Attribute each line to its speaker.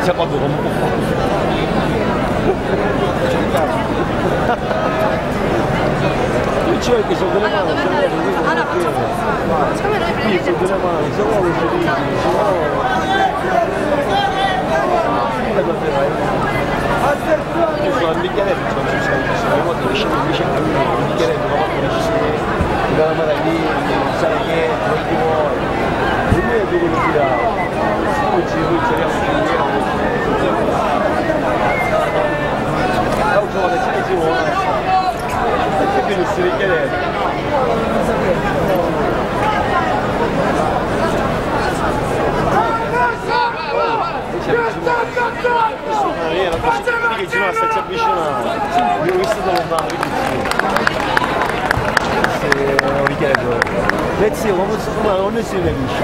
Speaker 1: inizia quando non può fare. Io c'è che sono delle mani, sono delle mani, sono un bicchiere, sono molto vicino, invece un bicchiere della lì, sai che non ti vuoi. E noi dobbiamo tirare. Oggi noi tiriamo perché viene si richiede? Era così che ci rimasta si avvicinava. Io ho visto da lontano, non richiedo. Pezzi come non si capisce.